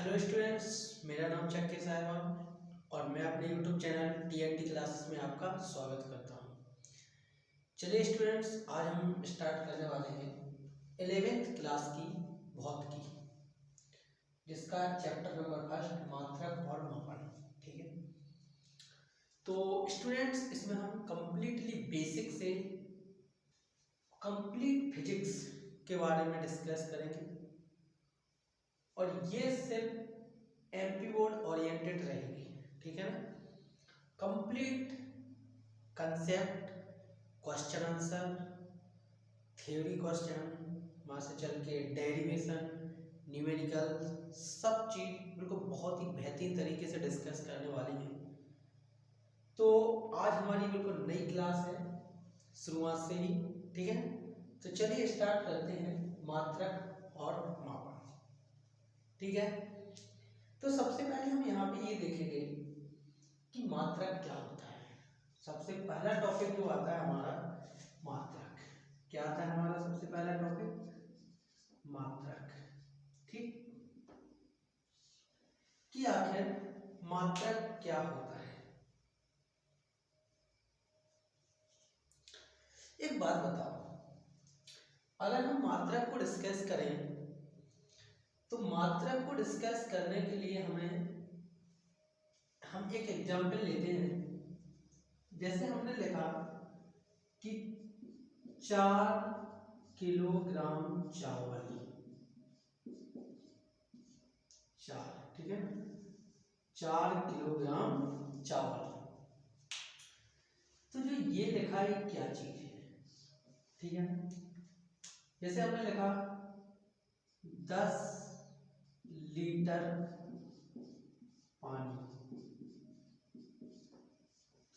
Hello students, मेरा नाम चक्के साहिबा और मैं अपने यूट्यूब चैनल TNT क्लासेस में आपका स्वागत करता हूं। चलिए स्टूडेंट्स, आज हम स्टार्ट करने वाले हैं 11th क्लास की भौतिकी, जिसका चैप्टर नंबर फर्स्ट मात्रक और मापन। ठीक है, तो स्टूडेंट्स इसमें हम कंप्लीटली बेसिक से कंप्लीट फिजिक्स के बारे में डिस्कस करेंगे और ये सिर्फ एमपी बोर्ड ओरिएंटेड रहेगी। ठीक है ना, complete concept, question answer, theory question, वहाँ से चल के डेरिवेशन, न्यूमेरिकल, सब चीज़ बिल्कुल बहुत ही बेहतरीन तरीके से डिस्कस करने वाली है। तो आज हमारी बिल्कुल नई क्लास है शुरुआत से ही। ठीक है, तो चलिए स्टार्ट करते हैं मात्रक और मापन। ठीक है, तो सबसे पहले हम यहाँ पे ये देखेंगे कि मात्रक क्या होता है। सबसे पहला टॉपिक जो आता है हमारा मात्रक। क्या आता है हमारा सबसे पहला टॉपिक? मात्रक। ठीक, कि आखिर मात्रक क्या होता है। एक बात बताओ, अगर हम मात्रक को डिस्कस करें तो मात्रक को डिस्कस करने के लिए हम एक एग्जाम्पल लेते हैं। जैसे हमने लिखा कि 4 किलोग्राम चावल, 4, ठीक है, 4 किलोग्राम चावल। तो जो ये लिखा है क्या चीज है? ठीक है, जैसे हमने लिखा 10 लीटर पानी,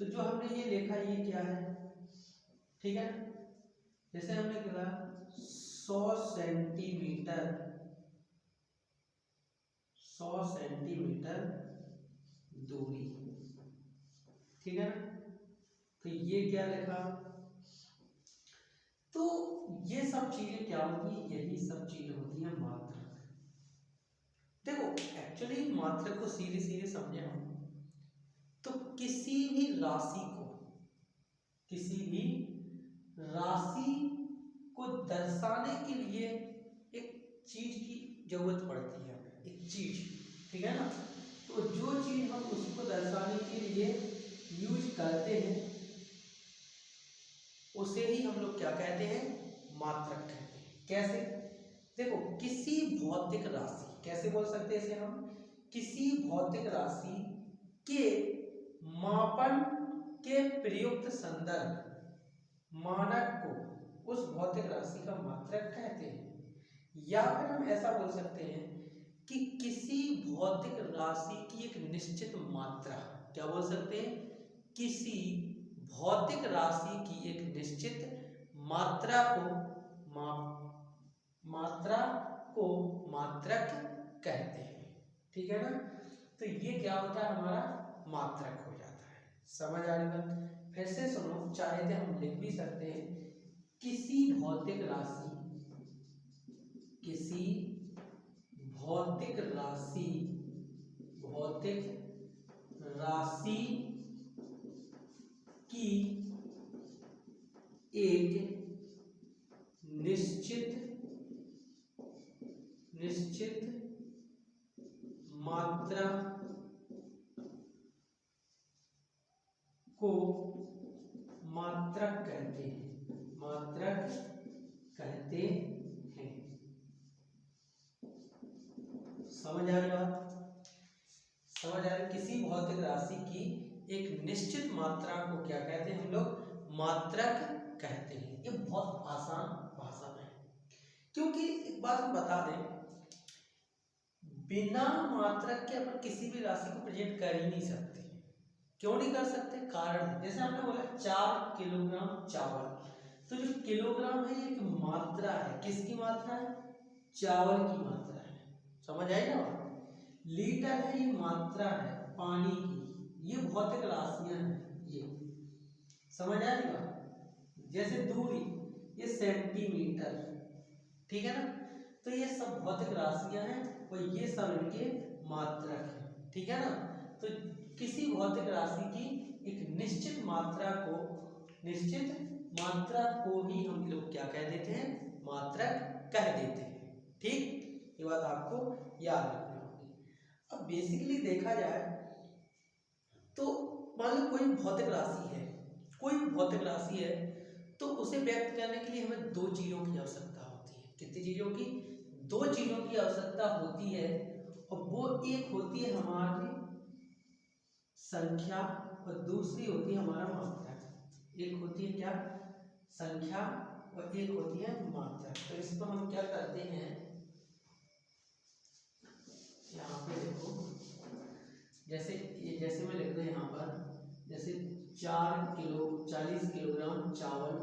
तो जो हमने ये लिखा ये क्या है? ठीक है, जैसे हमने लिखा 100 सेंटीमीटर, 100 सेंटीमीटर दूरी। ठीक है ना, तो ये क्या लिखा? तो ये सब चीजें क्या होती है? यही सब चीजें होती हैं मात्रक। देखो एक्चुअली मात्रक को सीधे सीधे समझे हम तो किसी भी राशि को दर्शाने के लिए एक चीज की जरूरत पड़ती है, एक चीज। ठीक है ना, तो जो चीज हम उसको दर्शाने के लिए यूज करते हैं उसे ही हम लोग क्या कहते हैं? मात्रक कहते हैं। कैसे? देखो, किसी भौतिक राशि, कैसे बोल सकते हैं इसे हम? किसी भौतिक राशि के मापन के प्रयुक्त संदर्भ मानक को उस भौतिक राशि का मात्रक कहते हैं। या फिर हम ऐसा बोल सकते हैं कि किसी भौतिक राशि की एक निश्चित मात्रा, क्या बोल सकते हैं? किसी भौतिक राशि की एक निश्चित मात्रा को मात्रक कहते हैं। ठीक है ना, तो ये क्या होता है? हमारा मात्रक हो जाता है। समझ आ रही बात? फिर से सुनो, चाहे तो हम लिख भी सकते हैं किसी भौतिक राशि की एक निश्चित मात्रा को मात्रक कहते हैं। मात्रक कहते हैं। समझ आ रही बात? समझ आ रही? किसी भौतिक राशि की एक निश्चित मात्रा को क्या कहते हैं हम लोग? मात्रक कहते हैं। ये बहुत आसान भाषा में है, क्योंकि एक बात हम बता दें, बिना मात्रक के अपन किसी भी राशि को प्रेजेंट कर ही नहीं सकते। क्यों नहीं कर सकते? कारण, जैसे हमने बोला 4 किलोग्राम चावल, तो जो किलोग्राम है ये एक मात्रा है। किसकी मात्रा है? चावल की मात्रा है। समझ आई ना बात? लीटर है, ये मात्रा है पानी की। ये भौतिक राशियां हैं, ये समझ आ रही बात? जैसे दूरी, ये सेंटीमीटर। ठीक है ना, तो ये सब भौतिक राशियां हैं और ये सब इनके मात्रक है, ठीक है ना। तो किसी भौतिक राशि की एक निश्चित मात्रा को ही हम लोग क्या कह देते हैं, मात्रक कह देते हैं, ठीक। ये बात आपको याद रखनी होगी। अब बेसिकली देखा जाए तो मान लो कोई भौतिक राशि है, तो उसे व्यक्त करने के लिए हमें दो चीजों की आवश्यकता होती है। कितनी चीजों की? दो चीजों की आवश्यकता होती है, और वो एक होती है हमारी संख्या और दूसरी होती है हमारा मात्रक। एक होती है क्या? संख्या और एक होती है मात्रक। तो इसको हम क्या करते हैं, यहाँ पे देखो, जैसे मैं लिख रहा हूं यहाँ पर, जैसे 40 किलोग्राम चावल,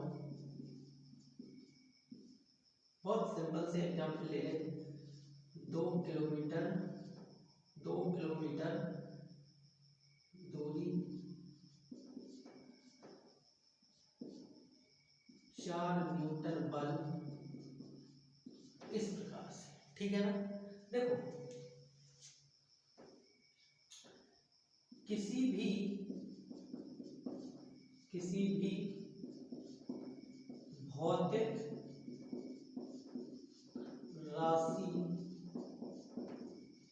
बहुत सिंपल से एग्जाम्पल ले लें। 2 किलोमीटर दूरी, 4 न्यूटन बल, इस प्रकार से, ठीक है ना। देखो, किसी भी भौतिक राशि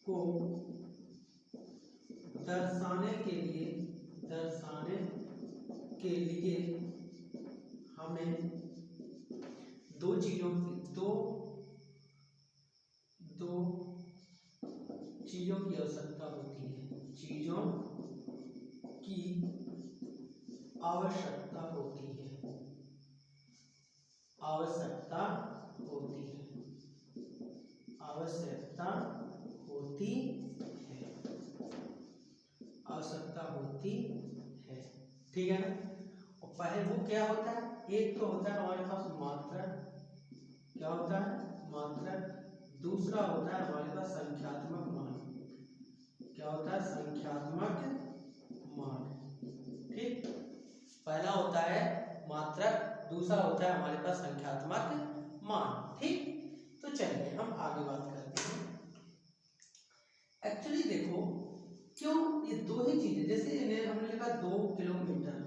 को दर्शाने के लिए हमें दो चीजों की आवश्यकता होती है। चीजों की आवश्यकता होती है। ठीक है ना। और पहले वो क्या होता है, एक तो होता है हमारे पास मात्रक, क्या होता है? मात्रक। दूसरा होता है हमारे पास संख्यात्मक मान। क्या होता है? संख्यात्मक मान, ठीक। पहला होता है मात्रक, दूसरा होता है हमारे पास संख्यात्मक मान, ठीक। तो चलिए हम आगे बात करते हैं। एक्चुअली देखो, क्यों ये दो ही चीजें, जैसे हमने लिखा 2 किलोमीटर,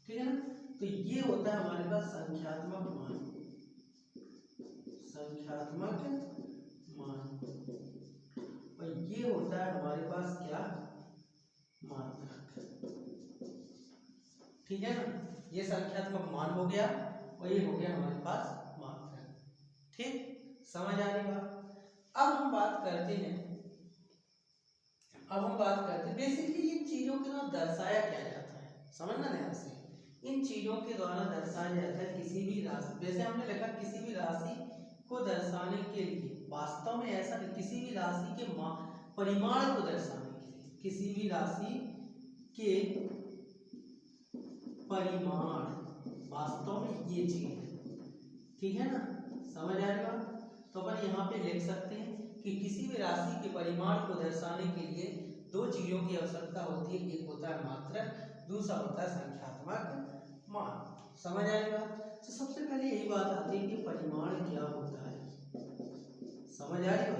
ठीक है ना। तो ये होता है हमारे पास संख्यात्मक मान, और ये होता है हमारे पास क्या? मात्रक, ठीक है ना। ये संख्यात्मक मान हो गया और ये हो गया हमारे पास मात्रक, ठीक। समझ आ रही बात? अब हम बात करते हैं बेसिकली इन चीजों के द्वारा दर्शाया क्या जाता है, समझना ध्यान से। इन चीजों के द्वारा दर्शाया जाता है किसी भी राशि, जैसे हमने लिखा किसी भी राशि को दर्शाने के लिए, वास्तव में ऐसा नहीं, किसी भी राशि के परिमाण को दर्शाने के लिए, किसी भी राशि के परिमाण, वास्तव में ये चीज है, ठीक है ना। समझ आ रही बात? तो अपन यहाँ पे लिख सकते हैं कि किसी भी राशि के परिमाण को दर्शाने के लिए दो चीजों की आवश्यकता होती है, एक होता है मात्रक, दूसरा होता है संख्यात्मक मान। समझ आ रही बात? तो सबसे पहले यही बात आती है कि परिमाण क्या होता है। समझ आ रही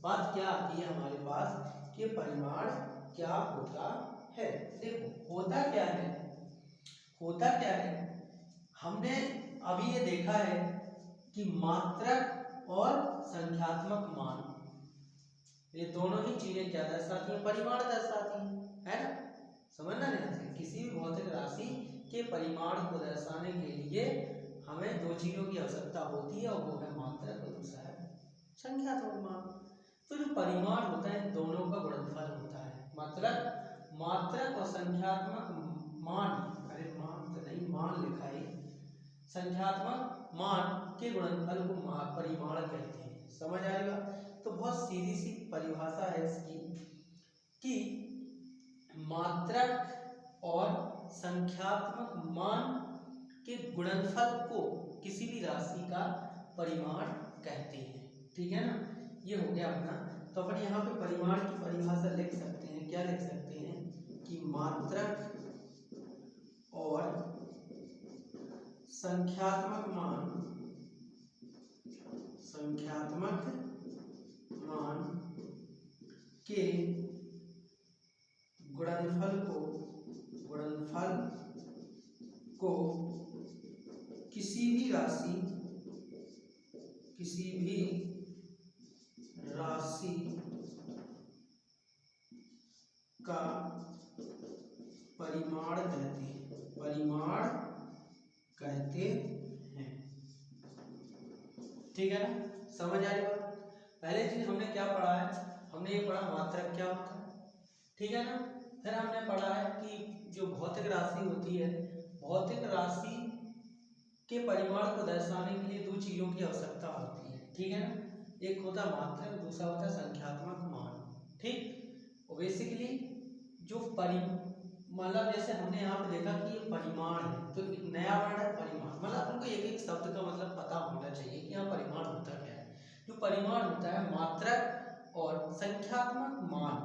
बात क्या आती है हमारे पास कि परिमाण क्या होता है। देखो, होता क्या है, हमने अभी ये देखा है कि मात्रक और संख्यात्मक मान, ये दोनों ही चीजें क्या दर्शाती हैं? परिमाण दर्शाती हैं, है ना। समझना नहीं, किसी भी भौतिक राशि के परिमाण को दर्शाने के लिए हमें दो चीजों की आवश्यकता होती है, और वो है मात्रक और दूसरा है संख्यात्मक मान। तो जो परिमाण होता है, दोनों का गुणनफल होता है। मात्रक और संख्यात्मक मान, अरे मान तो नहीं, मान लिखा है, संख्यात्मक मान के गुणनफल को परिमाण कहते हैं। समझ आएगा? तो बहुत सीधी सी परिभाषा है इसकी कि मात्रक और संख्यात्मक मान के गुणनफल को किसी भी राशि का परिमाण कहते हैं, ठीक है ना। ये हो गया अपना। तो अपन यहाँ पे परिमाण की परिभाषा लिख सकते हैं, क्या लिख सकते हैं कि मात्रक और संख्यात्मक मान के गुणनफल को किसी भी राशि का परिमाण कहते हैं। ठीक है ना, समझ आ रही बात। पहले चीज हमने क्या पढ़ा है, हमने ये पढ़ा मात्रक क्या होता है, ठीक है ना। फिर हमने पढ़ा है कि जो भौतिक राशि होती है, भौतिक राशि के परिमाण को दर्शाने के लिए दो चीजों की आवश्यकता होती है, ठीक है ना। एक होता है मात्रक, दूसरा होता है संख्यात्मक मान। ठीक, और बेसिकली जो मतलब जैसे हमने यहाँ पे देखा कि ये परिमाण है, तो एक नया वर्ड है परिमाण। मतलब आपको एक एक शब्द का मतलब पता होना चाहिए कि यहाँ परिमाण होता क्या है। जो परिमाण होता है मात्रक और संख्यात्मक मान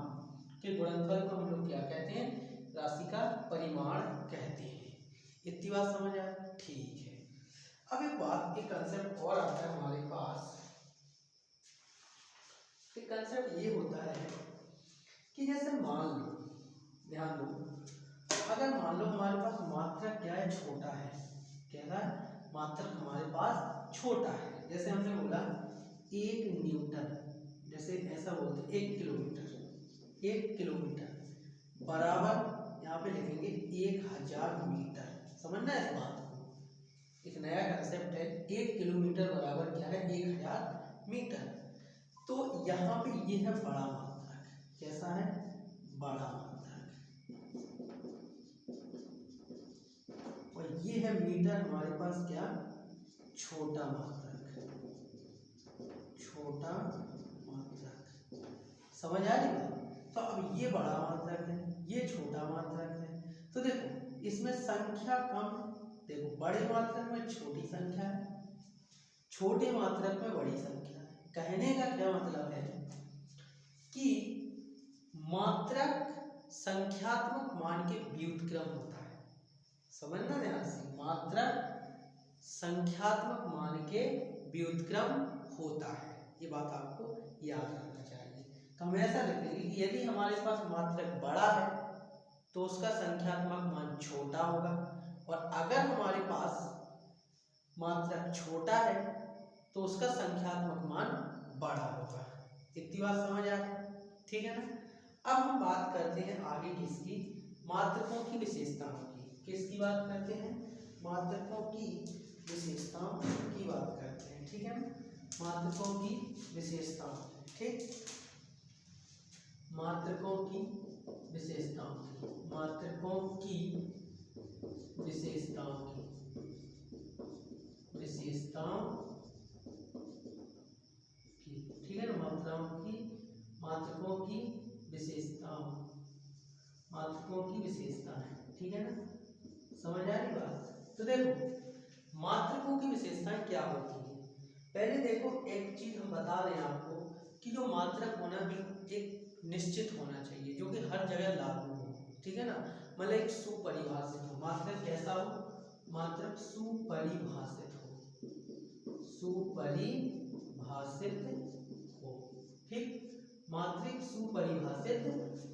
के गुणनफल को हम लोग क्या कहते हैं, राशि का परिमाण कहते हैं। इतनी बात समझ आए, ठीक है। अब एक कंसेप्ट और आता है हमारे पास। एक कंसेप्ट ये होता है कि जैसे मान लो, ध्यान दो, अगर मान लो हमारे पास मात्रक क्या है, छोटा है। क्या है, मात्रक हमारे पास छोटा है। जैसे हमने बोला 1 न्यूटन, जैसे ऐसा बोलते 1 किलोमीटर। 1 किलोमीटर बराबर यहाँ पे लिखेंगे 1000 मीटर। समझना है इस बात को, एक नया कंसेप्ट है। 1 किलोमीटर बराबर क्या है, 1000 मीटर। तो यहाँ पे ये है बड़ा मात्रक। कैसा है, बड़ा मात्रक। और ये है मीटर हमारे पास क्या, छोटा मात्रक। छोटा मात्रक, समझ आ रही है। तो अब ये बड़ा मात्रक है, ये छोटा मात्रक है। तो देखो इसमें संख्या कम, देखो बड़े मात्रक में छोटी संख्या है, छोटे मात्रक में बड़ी संख्या है। कहने का क्या मतलब है कि मात्रक संख्यात्मक मान के व्युत्क्रम होता है। समझना ध्यान से, मात्रक संख्यात्मक मान के व्युत्क्रम होता है। ये बात आपको याद रखना चाहिए। तो हम ऐसा लिखेंगे कि यदि हमारे पास मात्रक बड़ा है तो उसका संख्यात्मक मान छोटा होगा, और अगर हमारे पास मात्रक छोटा है तो उसका संख्यात्मक मान बड़ा होगा। इतनी बात समझ आ रही, ठीक है ना। अब हम बात करते हैं आगे किसकी, मात्रकों की विशेषताओं की। किसकी बात करते हैं, मात्रकों की विशेषताओं की बात करते हैं, ठीक है ना। मात्रकों की विशेषताओं, ठीक, मात्रकों की विशेषताओं, मात्रकों की विशेषताओं की ठीक है ना। मात्रकों की विशेषताओं, मात्रकों की विशेषताएं, ठीक है ना। समझ आ रही बात। तो देखो मात्रकों की विशेषताएं क्या होती है। पहले देखो एक चीज हम बता रहे हैं आपको कि जो मात्रक होना बिल्कुल एक निश्चित होना चाहिए, जो कि हर जगह लागू हो, ठीक है ना। मतलब एक सुपरिभाषित हो। मात्रक कैसा हो, मात्रक सुपरिभाषित हो, सुपरिभाषित हो, ठीक। मात्रक सुपरिभाषित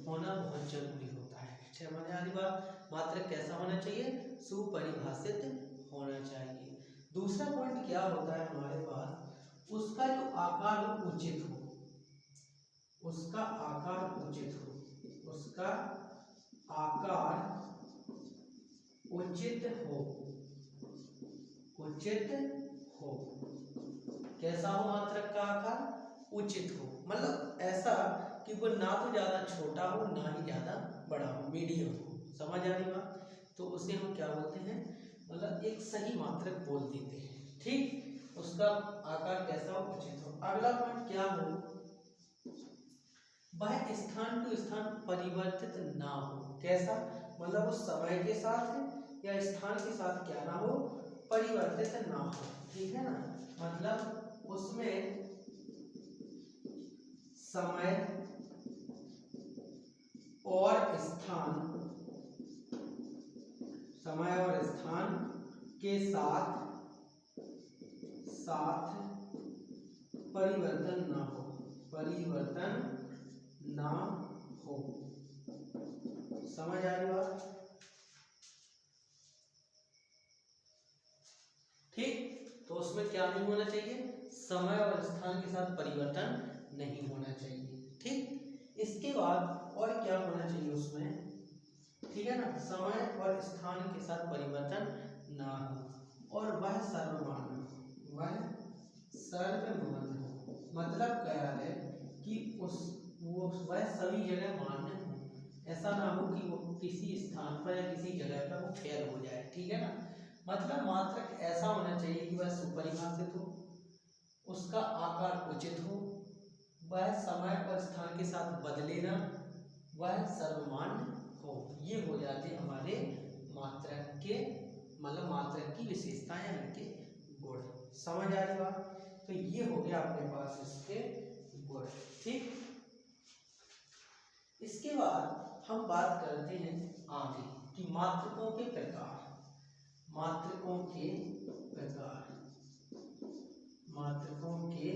होना बहुत जरूरी होता है। समझ आ रही बात। मात्रक कैसा होना चाहिए, सुपरिभाषित होना चाहिए। दूसरा पॉइंट क्या होता है हमारे पास, उसका जो आकार उचित हो, उसका आकार उचित हो, उसका आकार उचित हो, उचित हो। कैसा हो, मात्रक का आकार उचित हो, मतलब ऐसा कि वो ना तो ज्यादा छोटा हो ना ही ज्यादा बड़ा हो, मीडियम हो। समझ आ रही बात। तो उसे हम क्या बोलते हैं, मतलब एक सही मात्रक बोल देते हैं, ठीक। उसका आकार कैसा हो, उचित हो। अगला पॉइंट क्या हो, वह स्थान टू स्थान परिवर्तित ना हो। कैसा, मतलब वो समय के साथ या स्थान के साथ क्या ना हो, परिवर्तित ना हो, ठीक है ना। मतलब उसमें समय और स्थान, समय और स्थान के साथ साथ परिवर्तन ना हो, परिवर्तन ना हो। समझ आ रही बात? ठीक, तो उसमें क्या नहीं होना चाहिए, समय और स्थान के साथ परिवर्तन नहीं होना चाहिए। ठीक, इसके बाद और क्या होना चाहिए उसमें, ठीक है ना, समय और स्थान के साथ परिवर्तन ना हो और वह सर्वमान्य हो, वह सर्वमान्य हो। मतलब क्या है कि वह सभी जगह मान्य हो, ऐसा ना हो कि वो किसी स्थान पर या किसी जगह पर वो फेल हो जाए। ठीक है ना, मतलब मात्रक ऐसा होना चाहिए कि वह सुपरिभाषित हो, उसका आकार उचित हो, वह समय और स्थान के साथ बदले ना, वह सर्वमान्य हो। ये हो जाते हमारे मात्रक के, मतलब मात्रक की विशेषताएं या इनके गुण। समझ आ रही बात? तो ये हो गया अपने पास इसके गुण। ठीक, इसके बाद हम बात करते हैं आगे कि मात्रकों के प्रकार, मात्रकों के प्रकार, मात्रकों के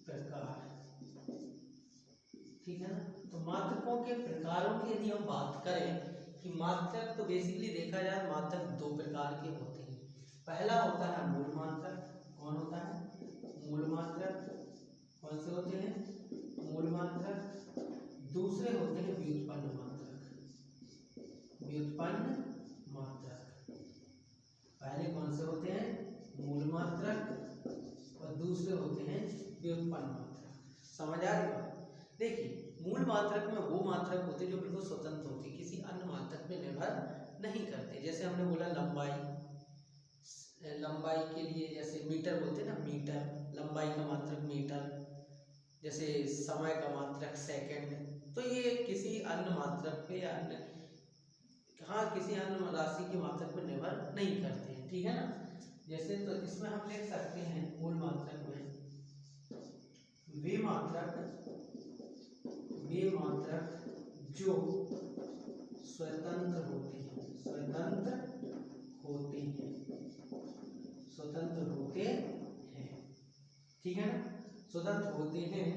प्रकार। ठीक है ना, तो मात्रकों के प्रकारों की यदि हम बात करें कि मात्रक तो बेसिकली देखा जाए मात्रक दो प्रकार के होते हैं। पहला होता है मूल मात्रक। कौन होता है? मूल मात्रक। कौन से होते हैं? मूल मात्रक। दूसरे होते हैं व्युत्पन्न मात्रक। व्युत्पन्न मात्रक। पहले कौन से होते हैं? मूल मात्रक और दूसरे होते हैं व्युत्पन्न मात्रक। समझ आ रही बात? देखिए, मूल मात्रक में वो मात्रक होते हैं जो बिल्कुल स्वतंत्र होते, किसी अन्य मात्रक पे निर्भर नहीं करते। जैसे हमने बोला लंबाई, लंबाई के लिए जैसे मीटर बोलते हैं ना, मीटर, लंबाई का मात्रक मीटर। जैसे समय का मात्रक सेकंड। तो ये किसी अन्य मात्रक पे या अन्य, हाँ, किसी अन्य राशि के मात्रक पर निर्भर नहीं करते हैं। ठीक है ना, जैसे तो इसमें हम लिख सकते हैं मूल मात्रक में वे मात्रक जो स्वतंत्र होते हैं, स्वतंत्र होते हैं, स्वतंत्र होते हैं। ठीक है ना, स्वतंत्र होते हैं,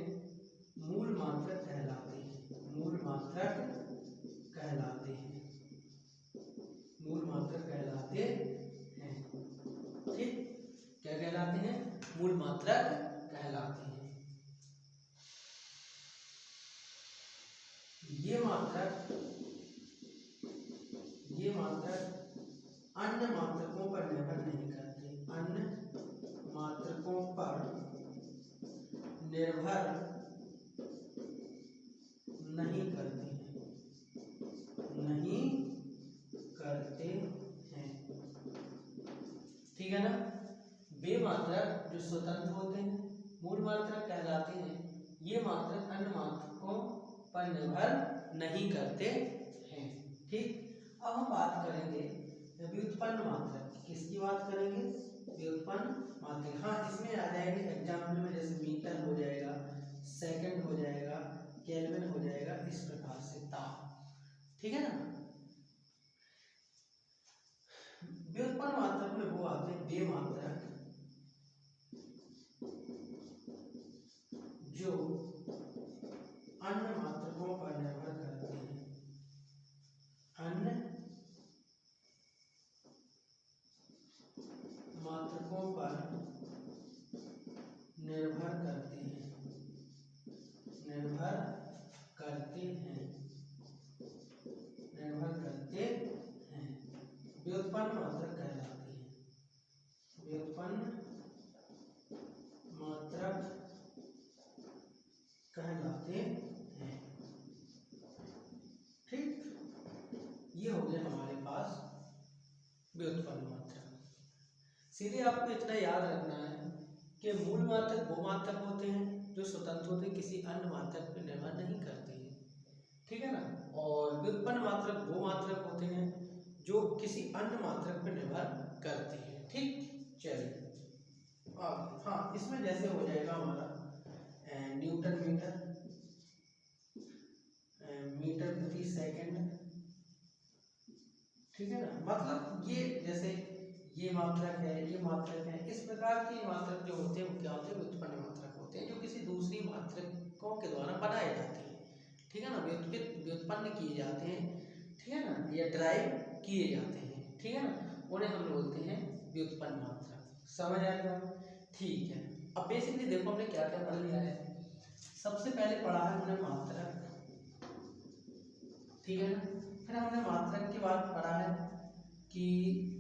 मूल मात्रक कहलाते हैं, मूल मात्रक कहलाते हैं, मूल मात्रक कहलाते हैं। ठीक, क्या कहलाते हैं? मूल मात्रक कहलाते हैं। ये मात्रक अन्य मात्रकों पर निर्भर नहीं करते, अन्य मात्रकों पर निर्भर नहीं करते हैं, नहीं करते हैं। ठीक है ना, वे मात्रक जो स्वतंत्र होते हैं, मूल मात्रक कहलाते हैं। ये मात्रक अन्य मात्रकों पर निर्भर नहीं करते हैं। ठीक, अब हम बात करेंगे व्युत्पन्न मात्रक। किसकी बात करेंगे? व्युत्पन्न मात्रक। हाँ, इसमें आ जाएंगे एग्जाम्पल में, जैसे मीटर हो जाएगा, सेकंड हो जाएगा, केल्विन हो जाएगा, इस प्रकार से ताप। ठीक है ना, व्युत्पन्न मात्रक में वो आते हैं वे मात्रक जो अन्य मात्रकों पर निर्भर करते हैं, अन्य मात्रकों पर निर्भर करते हैं, निर्भर करते हैं, निर्भर करते हैं। व्युत्पन्न मात्रक कहलाते हैं, व्युत्पन्न मात्रक कहलाते हैं। ठीक, ये हो गया हमारे पास व्युत्पन्न मात्रक। सीधे आपको इतना याद रखना है कि मूल मात्रक वो मात्रक होते हैं जो स्वतंत्र होते हैं, किसी अन्य मात्रक पर निर्भर नहीं करते हैं। ठीक है ना, और व्युत्पन्न मात्रक वो मात्रक होते हैं जो किसी अन्य मात्रक पर निर्भर करते हैं। ठीक, चलिए हाँ, इसमें जैसे हो जाएगा हमारा न्यूटन मीटर, मीटर प्रति सेकंड। ठीक है ना, मतलब ये जैसे ये मात्रक है, ये मात्रक है, इस प्रकार के मात्रक जो होते हैं वो क्या होते हैं? व्युत्पन्न मात्रक होते हैं, जो किसी दूसरी मात्रक मात्रकों के द्वारा बनाए जाते हैं, ठीक है ना, व्युत्पन्न किए जाते हैं, ठीक है ना, या ड्राइव किए जाते हैं, ठीक है ना, उन्हें हम बोलते हैं व्युत्पन्न मात्रक। समझ आएगा? ठीक है। अब बेसिकली देखो हमने क्या क्या पढ़ लिया है। सबसे पहले पढ़ा है हमने मात्रक, ठीक है ना, फिर हमने मात्रक के बाद पढ़ा है कि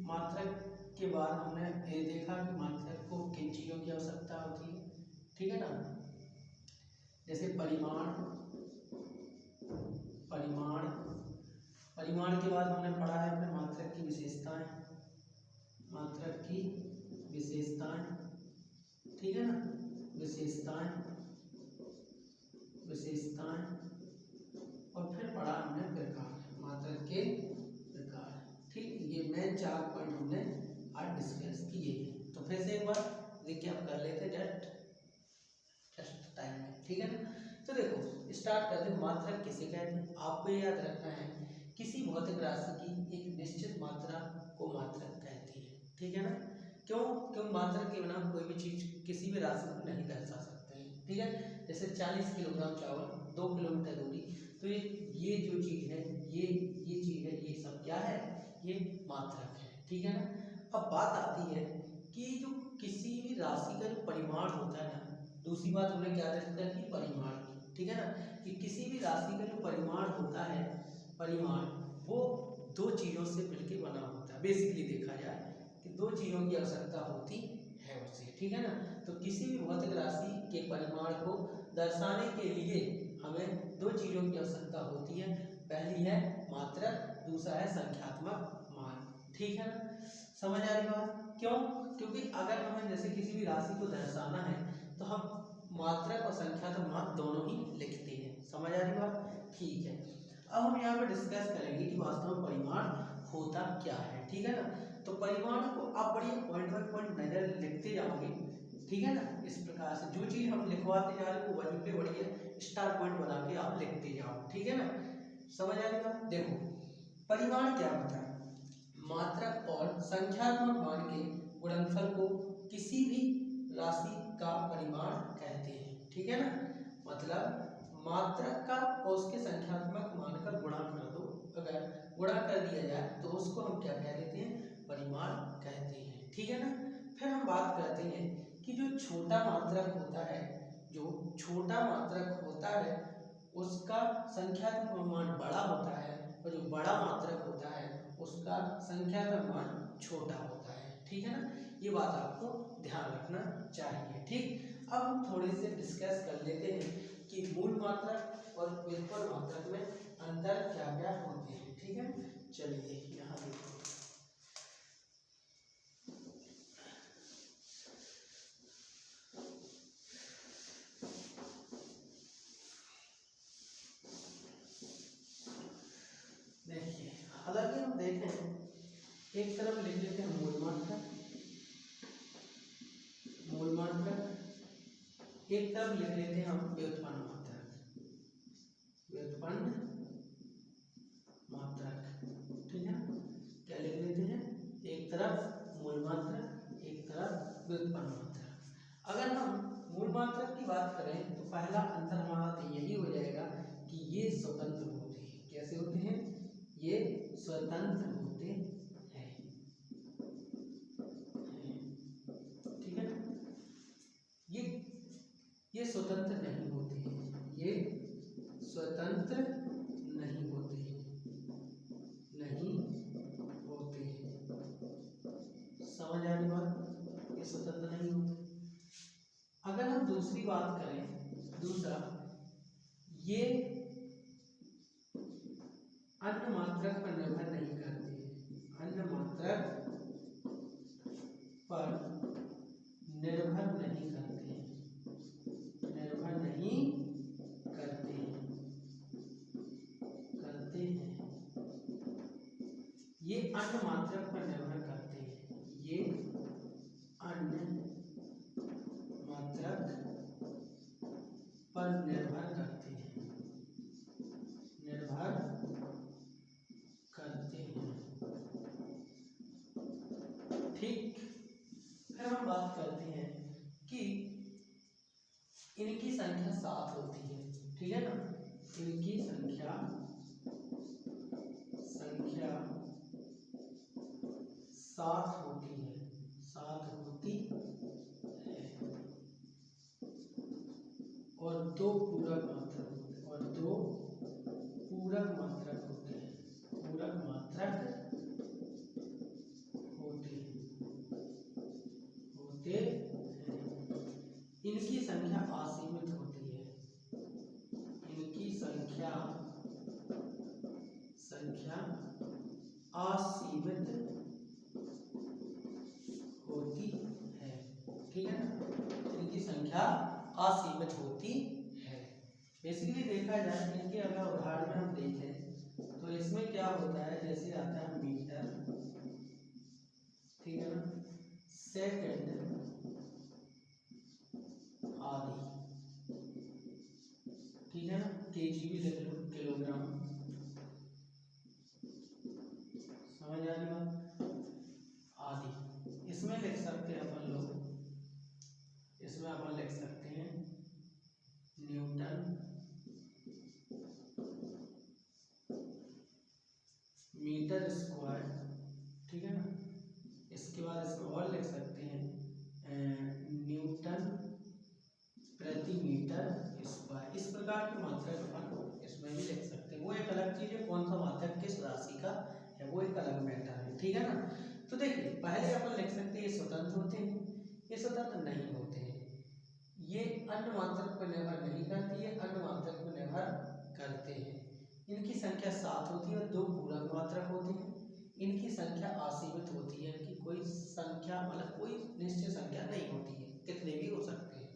मात्रक के बाद हमने ये देखा कि मात्रक को किन चीज़ों की आवश्यकता होती है, ठीक है ना, जैसे परिमाण, परिमाण के बाद हमने पढ़ा है अपने मात्रक की विशेषताएं, मात्रक की विशेषताएं, ठीक है ना, विशेषताएं, और फिर पढ़ा हमने प्रकार, मात्रक के प्रकार, ठीक। ये मेन 4 पॉइंट हमने आज डिस्कस किए। तो फिर से एक बार रिकैप कर लेते जस्ट टाइम में, ठीक है ना। तो देखो स्टार्ट करते हैं, मात्रक किसे कहते हैं। आपको याद रखना है किसी भौतिक राशि की एक निश्चित मात्रा को मात्रक कहती है, ठीक है ना। क्यों? मात्रक के बिना कोई भी चीज किसी भी राशि को नहीं दर्शा सकते हैं, ठीक है। जैसे 40 किलोग्राम चावल 2 किलोमीटर दूरी, तो ये जो चीज है, ये चीज है, ये सब क्या है, ये मात्रक है, ठीक है ना। अब बात आती है कि जो किसी भी राशि का जो परिमाण होता है ना, दूसरी बात हमने क्या देखा कि परिमाण, ठीक है ना, कि किसी भी राशि का जो परिमाण होता है, परिमाण वो 2 चीजों से मिलकर बना होता है। बेसिकली देखा जाए कि 2 चीजों की आवश्यकता होती है उसे, ठीक है ना। तो किसी भी भौतिक राशि के परिमाण को दर्शाने के लिए हमें 2 चीजों की आवश्यकता होती है। पहली है मात्रक, दूसरा है संख्यात्मक मान, ठीक है ना। समझ आ रही बात? क्यों? क्योंकि अगर हमें जैसे किसी भी राशि को दर्शाना है तो हम मात्रक और संख्यात्मक मान दोनों ही लिखते हैं। समझ आ रही बात? ठीक है। अब हम यहाँ पे डिस्कस करेंगे कि वास्तव में परिमाण होता क्या है, ठीक है ना। तो परिमाण को आप बढ़िया पॉइंट बाय पॉइंट नजर लिखते जाओगे, ठीक है ना। इस प्रकार से जो चीज हम लिखवाते जा रहे हैं वो वहीं पे बढ़िया स्टार पॉइंट बना के आप लिखते जाओ, ठीक है ना। समझ आ रही बात? देखो परिमाण क्या होता है, मात्रक और संख्यात्मक मान के गुणनफल को किसी भी राशि का परिमाण कहते हैं, ठीक है ना। मतलब मात्रक का और उसके संख्यात्मक मान का गुणा कर दो, अगर गुणा कर दिया जाए तो उसको हम क्या कह देते हैं, परिमाण कहते हैं, ठीक है ना। फिर हम बात करते हैं कि जो छोटा मात्रक होता है, जो छोटा मात्रक होता है उसका संख्यात्मक मान बड़ा होता है, और जो बड़ा मात्रक होता है उसका संख्यात्मक मान छोटा होता है, ठीक है ना। ये बात आपको ध्यान रखना चाहिए, ठीक। अब हम थोड़े से डिस्कस कर लेते हैं कि मूल मात्रक और व्युत्पन्न मात्रक में अंतर क्या क्या होते हैं, ठीक है। चलिए यहाँ देखो, देखिए हालांकि हम देखें एक तरफ लिख लेते हैं मूल मात्रक, एक तरफ लिख लेते हैं हम व्युत्पन्न मात्रक, ठीक है। क्या लिख लेते हैं, एक तरफ मूल मात्रक, एक तरफ व्युत्पन्न मात्रक। अगर हम मूल मात्रक की बात करें तो पहला अंतर हमारा तो यही हो जाएगा कि ये स्वतंत्र होते हैं। कैसे होते हैं, ये स्वतंत्र होते हैं, ठीक है। ये स्वतंत्र नहीं होते हैं, ये स्वतंत्र नहीं होते हैं, समझ आ रही बात, ये स्वतंत्र नहीं होते। अगर हम दूसरी बात करें, दूसरा ये अन्य मात्रक पर निर्भर नहीं करते हैं, अन्य मात्रक पर निर्भर नहीं करते हैं, ये अन्य मात्रक पर निर्भर करते हैं, ये अन्य मात्रक पर निर्भर करते हैं, ठीक। फिर हम बात करते हैं कि इनकी संख्या 7 होती है, ठीक है ना। इनकी संख्या 7 होती है, 7 होती है, और 2 पूरक मात्रक होते हैं, और 2 पूरक मात्रक होते हैं, पूरक मात्रक होते हैं। इनकी संख्या असीमित होती है, इनकी संख्या असीमित होती है, ठीक है ना। इनकी संख्या असीमित होती है। बेसिकली देखा जाए इनके अगर उदाहरण में हम देखें तो इसमें क्या होता है, जैसे आता है मीटर, ठीक है ना, सेकंड आदि, ठीक है ना, केजी भी लिख लो, किलोग्राम, समझ आ रही बात, आदि। इसमें लिख सकते हैं अपन लोग, इसमें अपन लिख सकते हैं न्यूटन मीटर स्क्वायर, ठीक है ना। इसके बाद इसमें और लिख सकते हैं न्यूटन प्रति मीटर स्क्वायर। इस प्रकार की मात्रक अपन इसमें भी लिख सकते हैं। वो एक अलग चीज है, कौन सा मात्रक किस राशि का है वो एक अलग मैटर है, ठीक है ना। तो देखिए पहले अपन लिख सकते हैं ये स्वतंत्र होते हैं, ये स्वतंत्र नहीं होते हैं, ये अन्य मात्रक पर निर्भर नहीं करती है, अन्य मात्रक पर निर्भर करते हैं। इनकी संख्या 7 होती है और 2 पूरक मात्रक होते हैं। इनकी संख्या असीमित होती है, इनकी कोई संख्या मतलब कोई निश्चित संख्या नहीं होती है, कितने भी हो सकते हैं,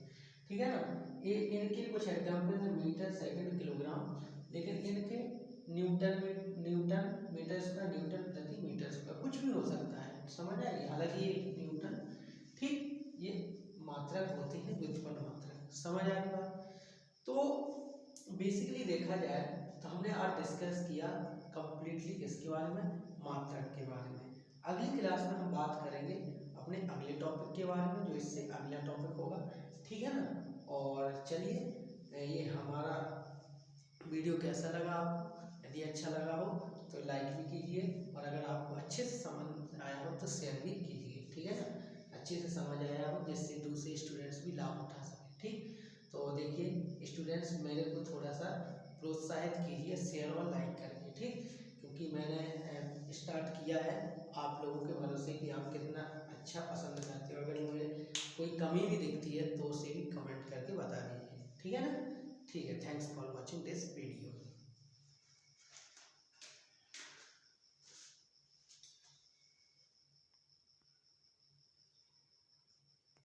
ठीक है ना। ये इनके कुछ एग्जाम्पल है मीटर, सेकंड, किलोग्राम, लेकिन इनके न्यूटन मीटर स्क्वायर, न्यूटन प्रति मीटर स्क्वायर, कुछ भी हो सकता है, समझ आएगी। हालांकि ये न्यूटन, ठीक, ये मात्रक होते हैं व्युत्पन्न मात्रक, समझ आ रही बात। तो बेसिकली देखा जाए तो हमने आज डिस्कस किया कंप्लीटली इसके बारे में, मात्रक के बारे में। अगली क्लास में हम बात करेंगे अपने अगले टॉपिक के बारे में, जो इससे अगला टॉपिक होगा, ठीक है ना। और चलिए, ये हमारा वीडियो कैसा लगा आपको, यदि अच्छा लगा हो तो लाइक भी कीजिए, और अगर आपको अच्छे से समझ आया हो तो शेयर भी कीजिए, ठीक है ना। अच्छे से समझ आया हो जिससे दूसरे स्टूडेंट्स भी लाभ उठा सकें, ठीक। तो देखिए स्टूडेंट्स, मेरे को थोड़ा सा प्रोत्साहित कीजिए शेयर और लाइक करके, ठीक, क्योंकि मैंने स्टार्ट किया है आप लोगों के भरोसे कि आप कितना अच्छा पसंद करते हो। अगर मुझे कोई कमी भी दिखती है तो उसे भी कमेंट करके बता दीजिए, ठीक है ना। ठीक है, thanks for watching this video.